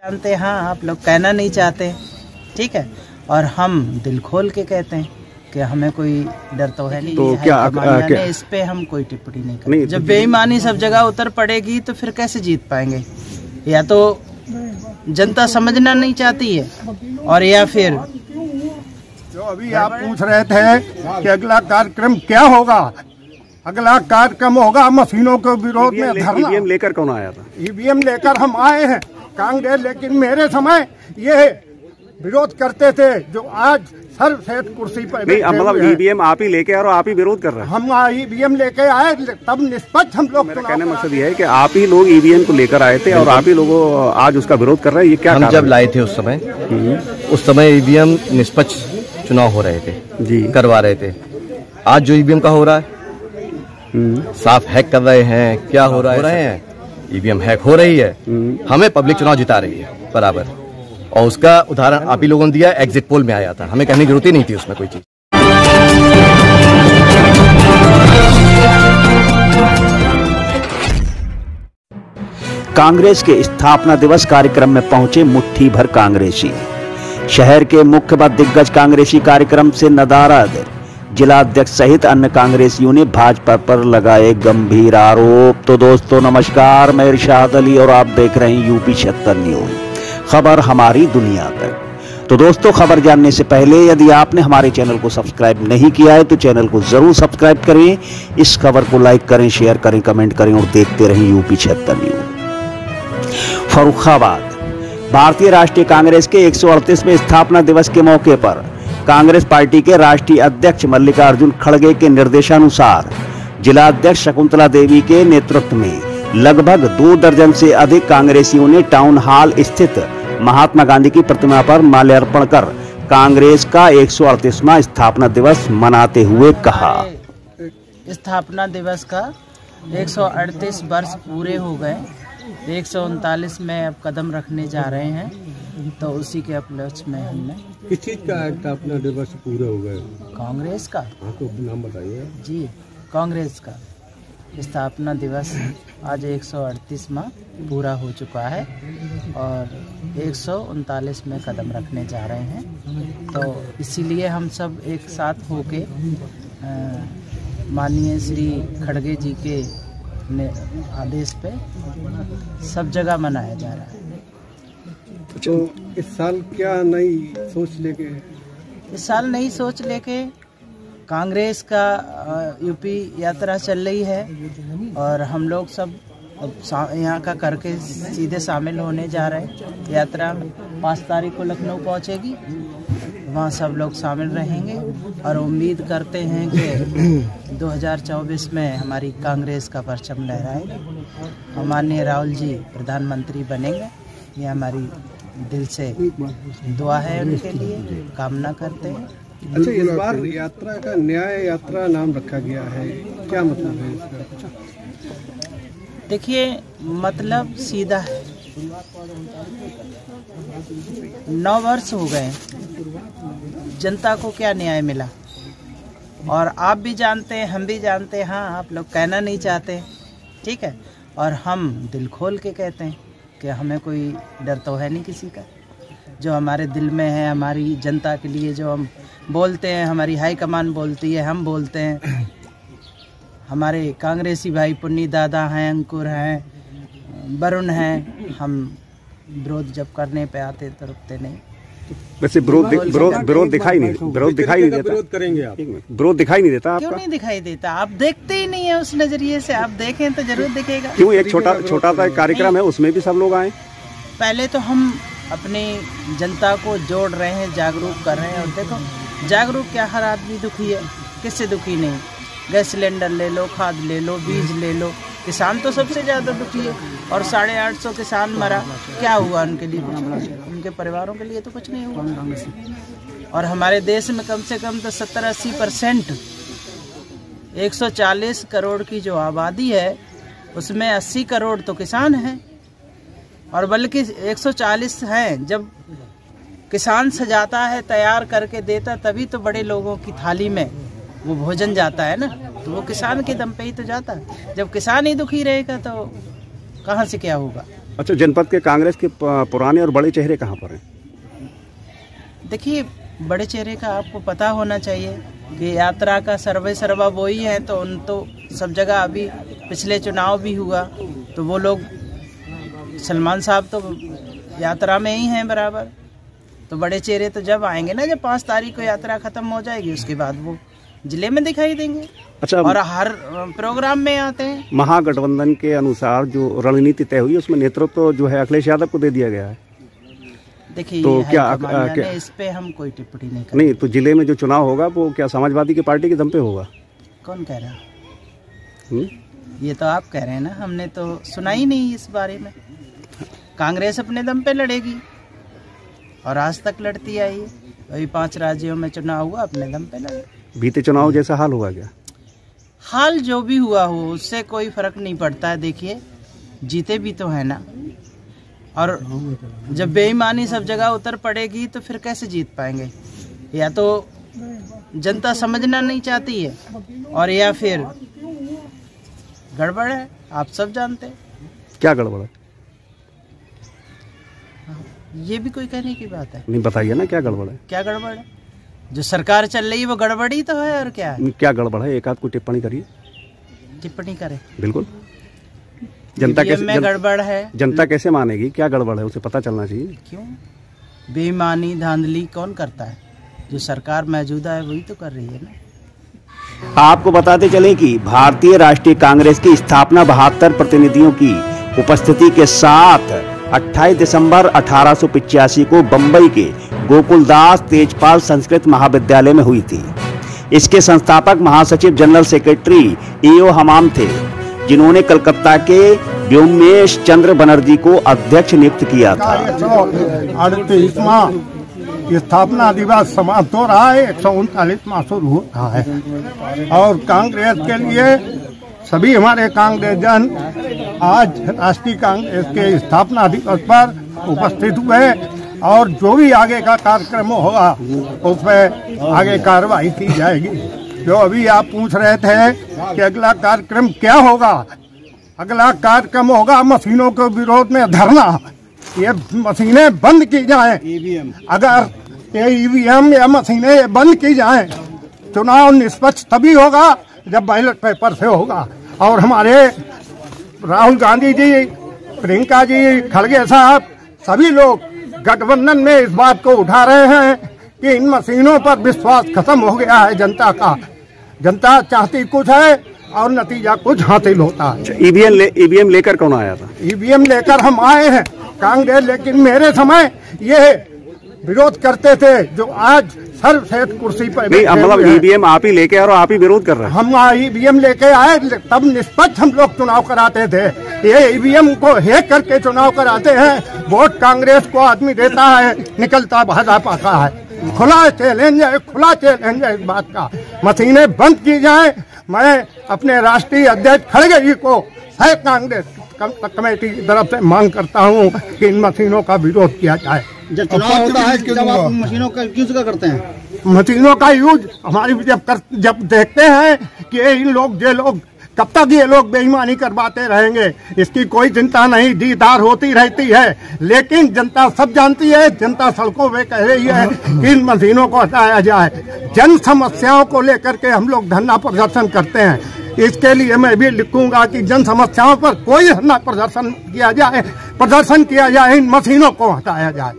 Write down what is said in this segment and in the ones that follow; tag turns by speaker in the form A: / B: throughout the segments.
A: जानते हैं, हाँ आप लोग कहना नहीं चाहते, ठीक है, और हम दिल खोल के कहते हैं कि हमें कोई डर तो है नहीं। तो क्या इस पे हम कोई टिप्पणी नहीं करेंगे। जब बेईमानी सब जगह उतर पड़ेगी तो फिर कैसे जीत पाएंगे? या तो जनता समझना नहीं चाहती है, और या फिर
B: जो अभी आप पूछ रहे थे कि अगला कार्यक्रम क्या होगा, अगला कार्यक्रम होगा मशीनों के विरोध में धरना।
C: ईवीएम लेकर कौन आया था?
B: ईवीएम लेकर हम आए हैं कांग्रेस, लेकिन मेरे समय ये विरोध करते थे जो आज सर्वश्रेष्ठ कुर्सी पर
C: नहीं, मतलब ईवीएम आप ही लेके और आप ही विरोध कर रहे हैं।
B: हम ईवीएम लेके आए तब निष्पक्ष हम लोग।
C: मेरा कहने का मकसद ये है कि आप ही लोग ईवीएम को लेकर आए थे और आप ही लोग आज उसका विरोध कर रहे हैं। ये क्या
D: हम जब लाए थे उस समय ईवीएम निष्पक्ष चुनाव हो रहे थे जी, करवा रहे थे। आज जो ईवीएम का हो रहा है साफ हैक कर रहे हैं, क्या हो रहा है? ईवीएम हैक हो रही है, हमें पब्लिक चुनाव जिता रही है बराबर। और उसका उदाहरण आप ही लोगों ने दिया, एग्जिट पोल में आया था, हमें कहने की जरूरत ही नहीं थी उसमें कोई चीज।
E: कांग्रेस के स्थापना दिवस कार्यक्रम में पहुंचे मुट्ठी भर कांग्रेसी। शहर के मुख्य व दिग्गज कांग्रेसी कार्यक्रम से नदारद। जिला अध्यक्ष सहित अन्य कांग्रेसियों ने भाजपा पर लगाए गंभीर आरोप। तो दोस्तों नमस्कार, मैं इरशाद अली और आप देख रहे हैं यूपी 76 न्यूज, खबर हमारी दुनिया तक। तो दोस्तों खबर जानने से पहले यदि आपने हमारे चैनल को सब्सक्राइब नहीं किया है तो चैनल को जरूर सब्सक्राइब करें, इस खबर को लाइक करें, शेयर करें, कमेंट करें और देखते रहें यूपी 76 न्यूज। फर्रुखाबाद। भारतीय राष्ट्रीय कांग्रेस के 138वें स्थापना दिवस के मौके पर कांग्रेस पार्टी के राष्ट्रीय अध्यक्ष मल्लिकार्जुन खड़गे के निर्देशानुसार जिला अध्यक्ष शकुंतला देवी के नेतृत्व में लगभग 2 दर्जन से अधिक कांग्रेसियों ने टाउन हॉल स्थित महात्मा गांधी की प्रतिमा पर माल्यार्पण कर कांग्रेस का 138वां स्थापना दिवस मनाते हुए कहा,
A: स्थापना दिवस का 138 वर्ष पूरे हो गए, 139 में अब कदम रखने जा रहे हैं, तो उसी के उपलक्ष्य में हमने।
F: किस चीज का स्थापना दिवस पूरे हो गए?
A: कांग्रेस का।
F: तो नाम बताइए
A: जी। कांग्रेस का स्थापना दिवस आज 138वां पूरा हो चुका है और 139 में कदम रखने जा रहे हैं, तो इसीलिए हम सब एक साथ होके माननीय श्री खड़गे जी के आदेश पे सब जगह मनाया जा रहा है।
F: तो इस साल क्या नई सोच लेके?
A: इस साल नई सोच लेके कांग्रेस का यूपी यात्रा चल रही है और हम लोग सब अब यहाँ का करके सीधे शामिल होने जा रहे हैं। यात्रा 5 तारीख को लखनऊ पहुँचेगी, वहाँ सब लोग शामिल रहेंगे और उम्मीद करते हैं कि 2024 में हमारी कांग्रेस का परचम लहराएगा। माननीय राहुल जी प्रधानमंत्री बनेंगे, ये हमारी दिल से दुआ है, उनके लिए कामना करते हैं।
F: अच्छा, इस बार यात्रा का न्याय यात्रा नाम रखा गया है, क्या मतलब है इसका?
A: देखिए, मतलब सीधा है। 9 वर्ष हो गए, जनता को क्या न्याय मिला? और आप भी जानते हैं, हम भी जानते हैं, हाँ आप लोग कहना नहीं चाहते, ठीक है, और हम दिल खोल के कहते हैं कि हमें कोई डर तो है नहीं किसी का। जो हमारे दिल में है, हमारी जनता के लिए जो हम बोलते हैं, हमारी हाईकमान बोलती है, हम बोलते हैं। हमारे कांग्रेसी भाई पुन्नी दादा हैं, अंकुर हैं, वरुण हैं, हम विरोध जब करने पे आते तो रुकते नहीं।
C: वैसे विरोध दिखाई नहीं देता।
F: विरोध करेंगे आप?
C: विरोध दिखाई नहीं देता आपका?
A: क्यों नहीं दिखाई देता? आप देखते ही नहीं है उस नजरिए से, आप देखें तो जरूर दिखेगा।
C: क्यों? एक छोटा सा कार्यक्रम है, उसमें भी सब लोग आए।
A: पहले तो हम अपनी जनता को जोड़ रहे हैं, जागरूक कर रहे हैं। और देखो जागरूक क्या, हर आदमी दुखी है, किससे दुखी नहीं? गैस सिलेंडर ले लो, खाद ले लो, बीज ले लो, किसान तो सबसे ज़्यादा दुखी है। और 850 किसान मरा, क्या हुआ उनके लिए? कुछ नहीं, उनके परिवारों के लिए तो कुछ नहीं हुआ। और हमारे देश में कम से कम तो 70-80% 140 करोड़ की जो आबादी है उसमें 80 करोड़ तो किसान हैं, और बल्कि 140 हैं। जब किसान सजाता है, तैयार करके देता, तभी तो बड़े लोगों की थाली में वो भोजन जाता है ना, तो वो किसान के दम पे ही तो जाता है। जब किसान ही दुखी रहेगा तो कहाँ से क्या होगा?
C: अच्छा, जनपद के कांग्रेस के पुराने और बड़े चेहरे कहाँ पर हैं?
A: देखिए, बड़े चेहरे का आपको पता होना चाहिए कि यात्रा का सर्वे सर्वा वो ही है, तो उन तो सब जगह अभी पिछले चुनाव भी हुआ तो वो लोग, सलमान साहब तो यात्रा में ही हैं बराबर। तो बड़े चेहरे तो जब आएंगे ना, जब 5 तारीख को यात्रा खत्म हो जाएगी, उसके बाद वो जिले में दिखाई देंगे।
C: अच्छा, और
A: हर प्रोग्राम में आते हैं।
C: महागठबंधन के अनुसार जो रणनीति तय हुई उसमें नेतृत्व तो जो है अखिलेश यादव को दे दिया गया है।
A: देखिए,
C: तो क्या
A: इस पे हम कोई टिप्पणी नहीं
C: नहीं, तो जिले में जो चुनाव होगा वो क्या समाजवादी की पार्टी के दम पे होगा?
A: कौन कह रहा है? ये तो आप कह रहे हैं ना, हमने तो सुना ही नहीं इस बारे में। कांग्रेस अपने दम पे लड़ेगी और आज तक लड़ती आई है। अभी 5 राज्यों में चुनाव हुआ, अपने दम पे लड़े।
C: बीते चुनाव जैसा हाल होगा क्या?
A: हाल जो भी हुआ हो उससे कोई फर्क नहीं पड़ता है। देखिए, जीते भी तो है ना, और जब बेईमानी सब जगह उतर पड़ेगी तो फिर कैसे जीत पाएंगे? या तो जनता समझना नहीं चाहती है, और या फिर गड़बड़ है। आप सब जानते हैं
C: क्या गड़बड़ है।
A: ये भी कोई कहने की बात है?
C: नहीं, बताइए ना क्या गड़बड़ है।
A: क्या गड़बड़ है? जो सरकार चल रही है वो गड़बड़ी तो है, और क्या है?
C: क्या गड़बड़ है? एक आध को टिप्पणी करिए।
A: टिप्पणी करे?
C: बिल्कुल। जनता कैसे
A: गड़बड़ है?
C: जनता कैसे मानेगी? क्या गड़बड़ है उसे पता चलना चाहिए।
A: क्यों? बेईमानी धांधली कौन करता है? जो सरकार मौजूदा है वही तो कर रही है ना।
E: आपको बताते चलें कि भारतीय राष्ट्रीय कांग्रेस की स्थापना 72 प्रतिनिधियों की उपस्थिति के साथ 28 दिसंबर 1885 को बंबई के गोकुलदास तेजपाल संस्कृत महाविद्यालय में हुई थी। इसके संस्थापक महासचिव जनरल सेक्रेटरी ए.ओ. हमाम थे, जिन्होंने कलकत्ता के व्योमेश चंद्र बनर्जी को अध्यक्ष नियुक्त किया था।
B: 138वां स्थापना दिवस समाप्त हो रहा है, 139वां शुरू हो रहा है। और कांग्रेस के लिए सभी हमारे कांग्रेस जन आज राष्ट्रीय कांग्रेस के स्थापना दिवस पर उपस्थित हुए, और जो भी आगे का कार्यक्रम होगा उस पर आगे कार्रवाई की जाएगी। जो अभी आप पूछ रहे थे कि अगला कार्यक्रम क्या होगा, अगला कार्यक्रम होगा मशीनों के विरोध में धरना। ये मशीनें बंद की जाएं। अगर ये ईवीएम या मशीनें बंद की जाएं, चुनाव निष्पक्ष तभी होगा जब बैलेट पेपर से होगा। और हमारे राहुल गांधी जी, प्रियंका जी, खड़गे साहब, सभी लोग गठबंधन में इस बात को उठा रहे हैं कि इन मशीनों पर विश्वास खत्म हो गया है जनता का। जनता चाहती कुछ है और नतीजा कुछ हासिल होता है।
C: ईवीएम लेकर कौन आया था?
B: ईवीएम लेकर हम आए हैं कांग्रेस, लेकिन मेरे समय ये विरोध करते थे जो आज सर्वश्रेष्ठ कुर्सी पर।
C: नहीं, मतलब ईवीएम आप ही लेके और आप ही विरोध कर रहे हैं।
B: हम ईवीएम लेके आए, तब निष्पक्ष हम लोग चुनाव कराते थे। ये ईवीएम को हैक करके चुनाव कराते हैं। वोट कांग्रेस को आदमी देता है, निकलता भाजपा का है। खुला चैलेंज है इस बात का। मशीनें बंद की जाए। मैं अपने राष्ट्रीय अध्यक्ष खड़गे जी को कांग्रेस कमेटी की तरफ से मांग करता हूँ कि इन मशीनों का विरोध किया जाए।
G: जब चुनाव होता है तब आप मशीनों का यूज क्या करते हैं?
B: मशीनों का यूज हमारी जब देखते हैं कि ये लोग कब तक ये लोग बेईमानी करवाते रहेंगे, इसकी कोई चिंता नहीं, दीदार होती रहती है। लेकिन जनता सब जानती है, जनता सड़कों पे कह रही है कि इन मशीनों को हटाया जाए। जन समस्याओं को लेकर के हम लोग धरना प्रदर्शन करते हैं। इसके लिए मैं भी लिखूंगा कि जन समस्याओं पर कोई धरना प्रदर्शन किया जाए, इन मशीनों को हटाया जाए।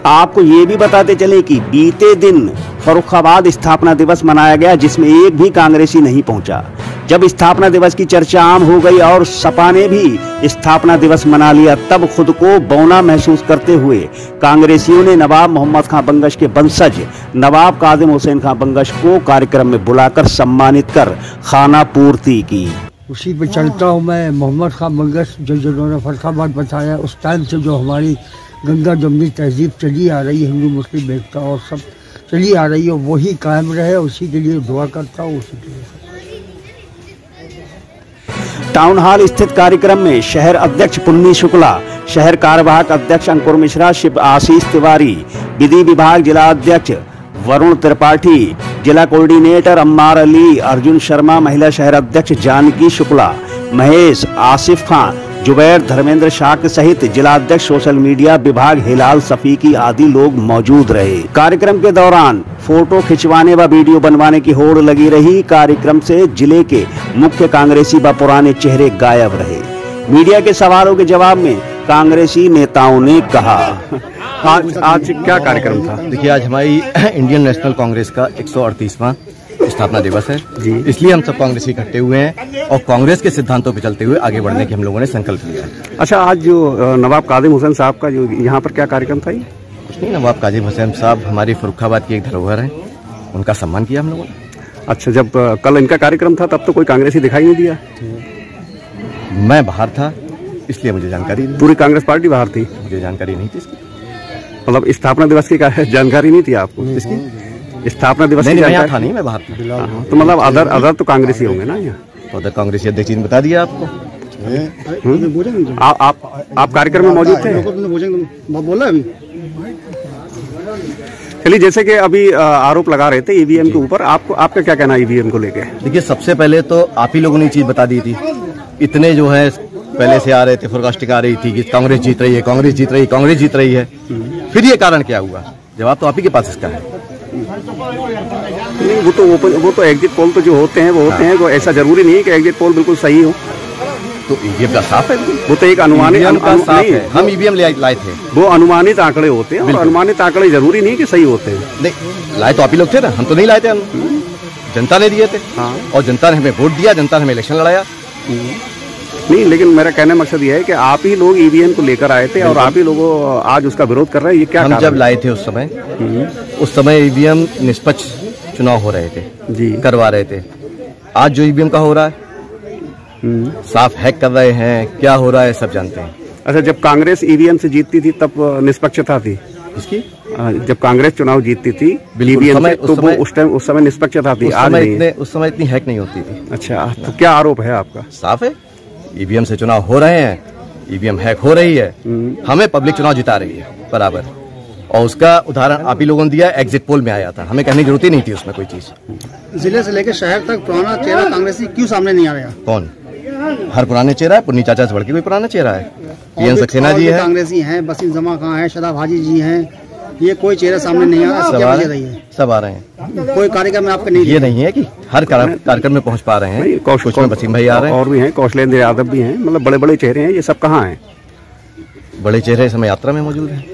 E: आपको ये भी बताते चले कि बीते दिन फर्रुखाबाद स्थापना दिवस मनाया गया, जिसमें एक भी कांग्रेसी नहीं पहुंचा। जब स्थापना दिवस की चर्चा आम हो गई और सपा ने भी स्थापना दिवस मना लिया, तब खुद को बौना महसूस करते हुए कांग्रेसियों ने नवाब मोहम्मद खां बंगश के वंशज नवाब कादिम हुसैन खां बंगश को कार्यक्रम में बुलाकर सम्मानित कर खाना पूर्ति की।
H: उसी पे चलता हूँ मैं। मोहम्मद खां बंगश जिन्होंने फर्रुखाबाद बताया, उस टाइम से जो हमारी गंगा जमनी तहजीब चली आ रही है, हिंदू मुस्लिम एकता और सब चली आ रही है, वही कायम रहे, उसी के लिए दुआ करता हूँ। उसी के लिए
E: टाउन हॉल स्थित कार्यक्रम में शहर अध्यक्ष पुन्नी शुक्ला, शहर कार्यवाहक अध्यक्ष अंकुर मिश्रा, शिव आशीष तिवारी, विधि विभाग जिला अध्यक्ष वरुण त्रिपाठी, जिला कोऑर्डिनेटर अम्मार अली, अर्जुन शर्मा, महिला शहर अध्यक्ष जानकी शुक्ला, महेश, आसिफ खां, जुबैर धर्मेंद्र शाक सहित जिलाध्यक्ष सोशल मीडिया विभाग हिलाल सफीकी आदि लोग मौजूद रहे। कार्यक्रम के दौरान फोटो खिंचवाने व वीडियो बनवाने की होड़ लगी रही। कार्यक्रम से जिले के मुख्य कांग्रेसी व पुराने चेहरे गायब रहे। मीडिया के सवालों के जवाब में कांग्रेसी नेताओं ने कहा,
C: आज क्या कार्यक्रम था?
D: देखिए, आज हमारी इंडियन नेशनल कांग्रेस का 138वां स्थापना दिवस है जी। इसलिए हम सब कांग्रेसी इकट्ठे हुए हैं और कांग्रेस के सिद्धांतों पर चलते हुए आगे बढ़ने की हम लोगों ने संकल्प लिया।
C: अच्छा, आज जो नवाब कादिम हुसैन साहब का जो यहाँ पर क्या कार्यक्रम था? ये
D: कुछ नहीं, नवाब कादिम हुसैन साहब हमारी फर्रुखाबाद की एक धरोहर है, उनका सम्मान किया हम लोगों ने।
C: अच्छा, जब कल इनका कार्यक्रम था तब तो कोई कांग्रेसी दिखाई नहीं दिया?
D: मैं बाहर था, इसलिए मुझे जानकारी नहीं।
C: पूरी कांग्रेस पार्टी बाहर थी?
D: मुझे जानकारी नहीं थी इसकी।
C: मतलब स्थापना दिवस की जानकारी नहीं थी आपको?
D: इसकी
C: स्थापना दिवस की
D: जानकारी था नहीं, मैं बाहर था।
C: तो मतलब अदर तो कांग्रेसी होंगे ना यहाँ?
D: तो अदर कांग्रेसी अध्यक्ष ने बता दिया आपको।
C: आप कार्यक्रम में मौजूद थे?
G: बोला अभी।
C: चलिए, जैसे कि अभी आरोप लगा रहे थे ईवीएम के ऊपर, आपका क्या कहना है ईवीएम को लेके?
D: देखिए, सबसे पहले तो आप ही लोगों ने चीज बता दी थी। इतने जो है पहले से आ रहे थे, फोरकास्टिंग आ रही थी कि कांग्रेस जीत रही है, कांग्रेस जीत रही है, कांग्रेस जीत रही है। फिर ये कारण क्या हुआ? जवाब तो आप ही के पास इसका है।
C: नहीं, वो तो एग्जिट पोल तो जो होते हैं वो होते हैं, वो ऐसा जरूरी नहीं है कि एग्जिट पोल बिल्कुल सही हो।
D: तो ईवीएम का साफ है, वो
C: तो एक अनुमानित
D: है। हम ईवीएम लाए थे,
C: वो अनुमानित आंकड़े होते हैं और अनुमानित आंकड़े जरूरी नहीं कि सही होते हैं।
D: नहीं, लाए तो आप ही लोग थे ना, हम तो नहीं लाए थे, हम जनता ने दिए थे। हाँ। और जनता ने हमें वोट दिया, जनता ने हमें इलेक्शन लड़ाया।
C: नहीं, लेकिन मेरा कहने का मकसद ये है कि आप ही लोग ईवीएम को लेकर आए थे और आप ही लोगों आज उसका विरोध कर रहे हैं। ये क्या?
D: हम जब लाए थे उस समय ईवीएम निष्पक्ष चुनाव हो रहे थे जी, करवा रहे थे। आज जो ईवीएम का हो रहा है, साफ हैक कर रहे हैं, क्या हो रहा है सब जानते हैं।
C: अच्छा, जब कांग्रेस ईवीएम से जीतती थी तब निष्पक्षता थी
D: इसकी?
C: जब कांग्रेस चुनाव जीतती थी ईवीएम से, तो वो उस समय निष्पक्षता थी। आज नहीं,
D: उस समय इतनी हैक नहीं होती थी।
C: अच्छा, तो क्या आरोप है आपका?
D: साफ है, ईवीएम से चुनाव हो रहे हैं, ईवीएम हैक हो रही है, हमें पब्लिक चुनाव जिता रही है बराबर। और उसका उदाहरण आप ही लोगों ने दिया, एग्जिट पोल में आया था, हमें कहने की जरूरत ही नहीं थी उसमें कोई चीज।
G: जिले से लेकर शहर तक पुराना चेहरा कांग्रेसी क्यों सामने नहीं आ रहा?
D: कौन? हर पुराने चेहरा है, पुन्नी चाचा से बढ़ के कोई पुराना चेहरा है। पीएन सक्सेना जी है,
G: कांग्रेसी हैं, बसीम जमा खां है, शदाब हाजी जी हैं, ये कोई चेहरा सामने नहीं आ रहा।
D: सब आ रहे हैं।
G: कोई कार्यक्रम में आपका नहीं?
D: ये नहीं है कि हर कार्यक्रम में पहुंच पा रहे हैं। कुछ में वसीम भाई आ रहे हैं,
C: और भी हैं, कौशलेंद्र यादव भी हैं, मतलब बड़े बड़े चेहरे हैं। ये सब कहाँ हैं?
D: बड़े चेहरे इस समय यात्रा में मौजूद हैं।